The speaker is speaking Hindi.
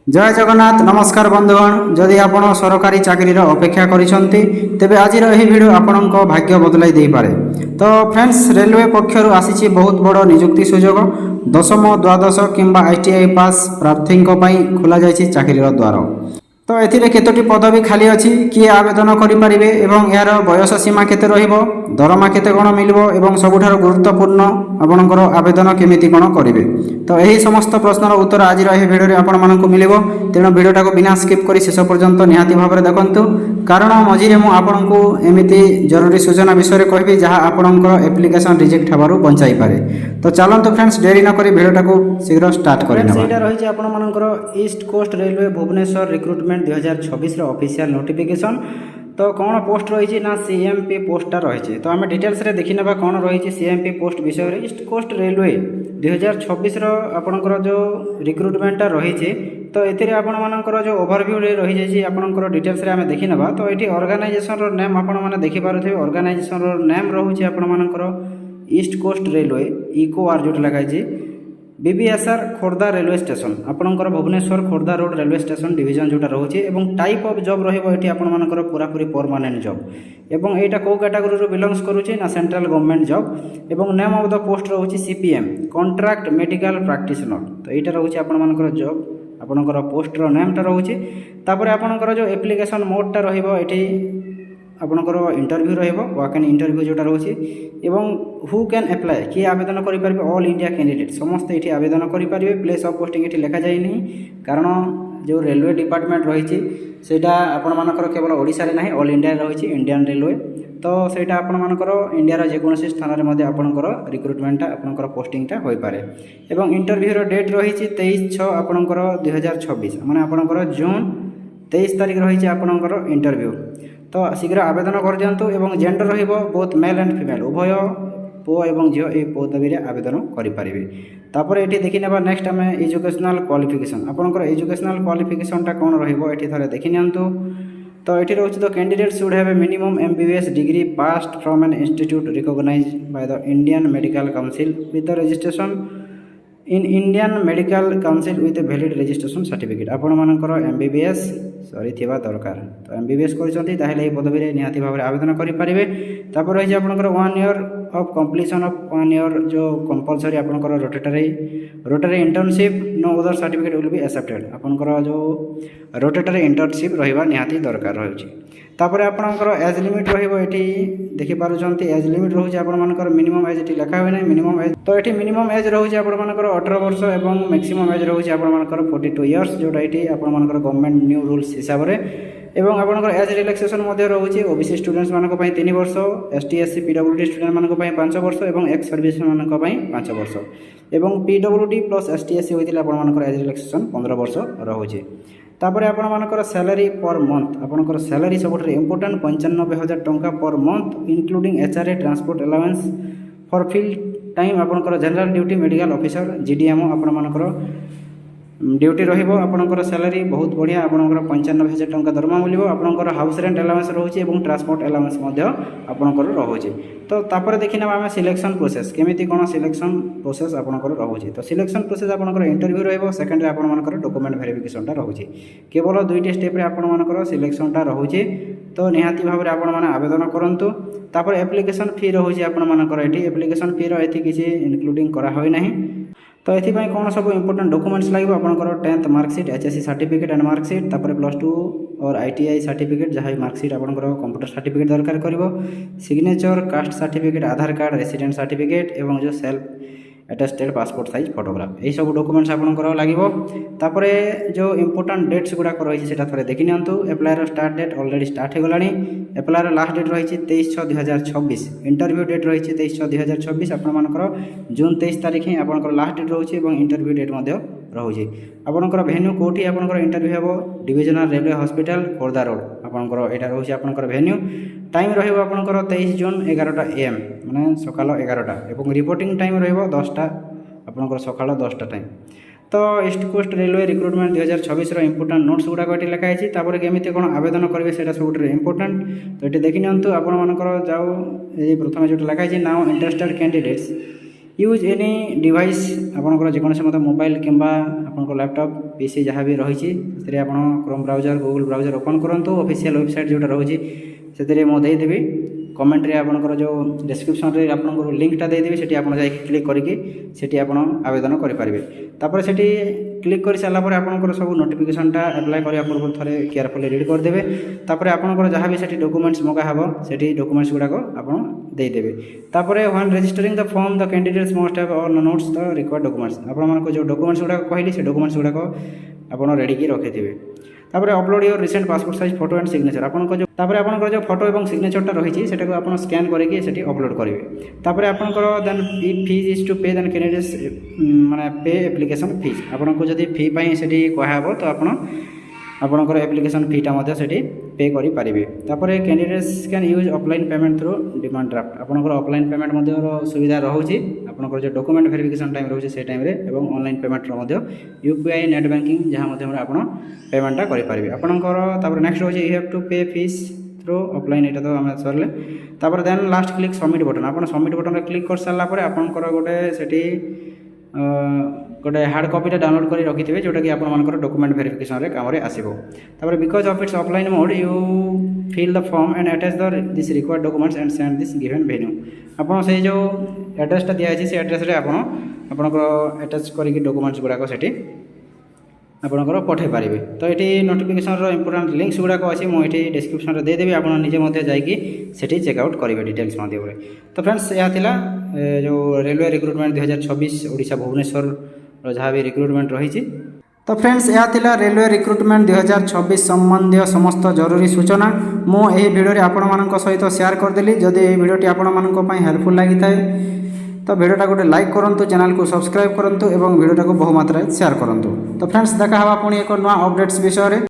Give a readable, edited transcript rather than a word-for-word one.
जय जगन्नाथ नमस्कार बंधुगण जदि आपण सरकारी चाकरी अपेक्षा करिसंती तेबे आजिर एही वीडियो आपणक भाग्य बदलाई देई पारे। तो फ्रेंड्स रेलवे पक्षरु आसीछि बहुत बड़ नियुक्ति सुजोग दशम द्वादश किंबा आईटीआई पास प्रार्थी खोला जाइछि चाकरी द्वार। तो एथिरे केतोटी पदवी खाली अछि किए आवेदन करि परिबे एवं यार बयस सीमा केते रहिबो दरमा केते कोन मिलबो एवं सबुठार गुरुत्वपूर्ण आपणकर आवेदन केमिति कोन करिवे। तो यही समस्त प्रश्नर उत्तर आज एही भिडियो रे आपण मानकु मिलिबो। तेणु भिडियोटा को बिना स्किप करी शेष पर्यंत निहाती भाबरे देखंतु कारण मझिरे मु आपणकु एमिति जरूरी सूचना विषय रे कहबी जहा आपणकर एप्लिकेशन रिजेक्ट हबारु बंचाई पारे। तो चलंतु फ्रेंड्स देरी न करी भिडियोटा को शीघ्र स्टार्ट करि नबा। एटा रहि जे आपण मानकर east coast railway Bhubaneswar recruitment 2026 रो ऑफिशियल नोटिफिकेशन। तो कौन पोस्ट रही ना सीएमपी पोस्टा रही। तो आम डिटेल्स रे देखि नेबा कौन रही सीएमपी पोस्ट विषय रे। ईस्ट कोस्ट रेलवे 2026 रो आपणकर जो रिक्रुटमेंटा रही तो एथिरे आपण मानकर जो ओवरव्यू रे रही जाई आपणकर डिटेल्स रे आमे देखि नेबा। तो एठी ऑर्गेनाइजेशन रो नेम आपण माने देखि पारुथे। ऑर्गेनाइजेशन रो नेम रहूची आपण मानकर ईस्ट कोस्ट रेलवे इको आर जोट लगाई बीबीएसआर खोर्धा रेलवे स्टेशन आपणकर Bhubaneswar Khordha road railway station division जोटा रोचे एवं टाइप ऑफ जॉब रहिबो एठी आपणकर पूरा पूरी परमानेंट जॉब एवं एटा को कैटेगरी रो बिलोंग्स करूची ना सेंट्रल गवर्नमेंट जॉब एवं नेम ऑफ द पोस्ट रहूची सीपीएम कॉन्ट्रैक्ट मेडिकल प्रैक्टिशनर। तो एटा रहूची आपणकर जॉब आपणकर पोस्ट रो नेम टा रहूची। तापर आपणकर जो एप्लिकेशन मोड टा रहिबो एठी आपणकर इंटरव्यू रहिबो वॉक इन इंटरव्यू जोटा रोची एवं हु कैन अप्लाई किए आवेदन करि परिबे ऑल इंडिया कैंडिडेट समस्त एठी आवेदन करि परिबे। प्लेस ऑफ पोस्टिंग एठी लिखा जाय नहीं कारण जो रेलवे डिपार्टमेंट रही सेटा आपण मानकर केवल ओडिसा रे नाही ऑल इंडिया रही इंडियन रेलवे। तो सेटा आपण मानकर इंडिया रा जेकोनोसी स्थान रे मध्ये आपणकर रिक्रुटमेंट आपणकर पोस्टिंग टा होई पारे। एवं इंटरव्यू रो डेट रही 23/6 आपणकर 2026 माने आपणकर जून 23 तारिख रही आपणकर इंटरव्यू। तो शीघ्र आवेदन कर दियंतु एवं जेंडर रहिबो बोथ मेल एंड फीमेल उभय पुओ एवं झियो ए पदवी रे आवेदन करि परिबे। तापर एठी देखि नेबा नेक्स्ट आमे एजुकेशनल क्वालिफिकेशन आपनकर एजुकेशनल क्वालिफिकेशन टा कोन रहिबो एठी थरे देखि नियंतु। तो एठी रहउछि तो candidate should have a minimum MBBS degree passed from an institute recognised by the Indian Medical Council with the registration in Indian Medical Council with a valid registration certificate आपण मानकर एमबीबीएस सरी थिबा दरकार। तो एमबीबीएस करिसंती ताहेले ए पदवी रे निहाती भाबरे आवेदन करि परिबे। तापर रहि जे आपनकर 1 year of completion of 1 year जो कंपलसरी आपनकर rotatory internship no other certificate will be accepted आपनकर जो रोटेटरी इंटर्नशिप रहिबा निहाती दरकार रहउची। तापर आपनकर एज लिमिट रहिबो एठी देखि पारुचंती एज लिमिट रहउची आपण मानकर मिनिमम एज एठी लिखा होय नै मिनिमम एज। तो एठी मिनिमम एज रहउची आपण मानकर 18 वर्ष एवं मैक्सिमम एज रहउची आपण मानकर 42 इयर्स जोटा एठी आपण मानकर गवर्नमेंट न्यू रूल्स हिसाब रे एवं आपनकर एज रिलैक्सेशन मध्ये रहउची ओबीसी स्टूडेंट्स मानक पई 3 वर्ष एसटी एससी पीडब्ल्यूडी स्टूडेंट मानक पई 5 वर्ष एवं एक्स सर्विस मानक पई 5 वर्ष एवं पीडब्ल्यूडी प्लस एसटी एससी होइतिला आपण मानकर एज रिलैक्सेशन 15 वर्ष रहउची। तापर आपण मानकर सैलरी पर मंथ आपनकर सैलरी सबठे इंपोर्टेंट 95,000 टंका per month including HRA transport allowance for field time आपनकर general duty medical officer GDMO आपण मानकर ड्यूटी रहिबो आपनकर सैलरी बहुत बढ़िया आपनकर 95,000 टंका दरमा मिलिबो। आपनकर हाउस रेंट अलाउंस रहउची एवं ट्रांसपोर्ट अलाउंस मध्ये आपनकर रहउची। तो तापर देखिना आमे सिलेक्शन प्रोसेस केमिति कोन सिलेक्शन प्रोसेस आपनकर रहउची। तो सिलेक्शन प्रोसेस आपनकर इंटरव्यू रहइबो सेकंड रे आपण मानकर डॉक्यूमेंट वेरिफिकेशन टा रहउची केवल दुईटी स्टेप रे आपण मानकर सिलेक्शन टा रहउची। तो निहाती भाबरे आपण माने आवेदन करंतु। तापर एप्लिकेशन फी रहउची आपण मानकर एठी एप्लिकेशन फी रो एथि किछि इंक्लूडिंग करा होय नाही। तो एथिपाई कौन सब इंपोर्टेंट डॉक्यूमेंट्स लगे आपंकर 10th marksheet HSC certificate and marksheet तापर +2 और आईटीआई सर्टिफिकेट जहाँ मार्कशीट आपंकर कंप्यूटर सर्टिफिकेट दरकार करिवो सिग्नेचर कास्ट सर्टिफिकेट आधार कार्ड रेसिडेंट सर्टिफिकेट एवं जो self attested passport size photograph यही सब डॉक्यूमेंट्स आपंकर लगिवो। तापरे जो इंपोर्टेंट डेट्स गुड़ाक रही है थे देखि नियंतु। एप्लायर स्टार्ट डेट ऑलरेडी स्टार्ट हो गलानी। एप्लायर लास्ट डेट रही 23/6/2026 इंटरव्यू डेट रही 23/6/2026 आपंकर जून 23 तारीख ही आपंकर लास्ट डेट रोचे और इंटरव्यू डेट रोचे। आपंकर भेन्यू कौटी आपंकर इंटरव्यू हेबो divisional railway hospital Khordha road आपंकर एटा रोचे आपंकर भेन्यू। टाइम रहिबो आपंकर 23 जून 11टा AM माने सकाल 11टा एवं रिपोर्टिंग टाइम रहिबो 10टा आपंकर सकाल 10टा टाइम। तो ईस्ट कोस्ट रेलवे रिक्रुटमेंट 2026 रो इंपोर्टेंट नोट्स गुड़ाक ये लिखाई तापर केमिति कोन आवेदन करेंगे सेटा सब इंपोर्टेंट। तो ये देखि नियंतु आपण मानकर जाओ ये प्रथम जो लिखाई now interested candidates use any device आपंकर जेकोसी मत मोबाइल किंबा आपंकर लैपटॉप पीसी जहाँ भी रही से आप Chrome browser Google browser open करूँ ऑफिशियल वेबसाइट जो रोचे से मुझे देदेवी कमेंट रे आपनकर जो डिस्क्रिप्शन रे आपनकर लिंकटा देदेवी सेठी आपन जाई क्लिक करके सेठी आपन आवेदन करि पारिबे तापर सेठी क्लिक कर सारा पर आपनकर सब नोटिफिकेशनटा अप्लाई करिया पूर्व थरे केयरफुली रीड कर देबे तापर आपनकर जहाँ भी सेठी डॉक्यूमेंट्स मगा हबो सेठी डॉक्यूमेंट्स गुडा को आपन दे देबे तापर when registering the form the candidates must have all notes the required documents आपन मानको जो डॉक्यूमेंट्स गुडा कहली से डॉक्यूमेंट्स गुडा को आपन रेडी की रखिथिबे तापर upload your recent passport size photo and signature आपन जो तापर आपन जो फोटो एवं सिग्नेचरटा रही सेटा को आपन स्कैन करके सेठी अपलोड करेंगे तापर आपन देन फीज इज टू पे देन कैंडिडेट्स माने पे एप्लिकेशन फीज आपन को जदी फी पई सेठी कहबो तो आपनकर एप्लिकेशन फीटा मध्य सेठी पे करि पारिबे तापर candidates can use offline payment through demand draft आपनकर ऑफलाइन पेमेंट मध्य सुविधा रहउची आपनकर जो डॉक्यूमेंट वेरिफिकेशन टाइम रहउची से टाइम रे एवं ऑनलाइन पेमेंट रो मध्य यूपीआई नेट बैंकिंग जहां मध्य आपन पेमेंटटा करि पारिबे आपनकर तापर नेक्स्ट रहउची you have to pay fees through offline एटा तो हम सरले तापर then last click submit button आपन सबमिट बटन रे क्लिक कर सारला परे आपनकर गोटे सेठी गोटे हार्ड कॉपीटा डाउनलोड कर रखिथे जोटा कि आपनकर डॉक्यूमेंट वेरिफिकेशन रे काम रे आसीबो तापर because of it's offline mode you fill the form and attach the this required documents and send this given venue आपन से जो एड्रेसटा दिया है से एड्रेस रे आपनकर अटैच करके डॉक्यूमेंट्स गुडा को सेठी आपनकर पठे पारिबे तो ये नोटिफिकेशन रो इंपोर्टेंट लिंक्स गुडा को अछि मो एठी डिस्क्रिप्शन रे दे देबे आपन निजे मध्ये जाई सेठी चेकआउट करिवे डिटेल्स मध्ये रे तो फ्रेंड्स या थिला जो रेलवे रिक्रुटमेंट 2026 ओडिशा भुवनेश्वर रो जहाँ भी रिक्रुटमेंट रही तो फ्रेंड्स यह थिला रेलवे रिक्रुटमेंट 2026 संबंधी समस्त जरूरी सूचना मो एही वीडियो रे आपण मानक सहित शेयर करदेली जदि एही वीडियोटी आपण मानक पई हेल्पफुल लागि थाए तो वीडियोटा गोटे लाइक करूँ चैनल को सब्सक्राइब करूँ और वीडियोटा को बहु मात्रा शेयर करूँ तो फ्रेंड्स देखा हवा पुणी एक नया अपडेट्स विषय में।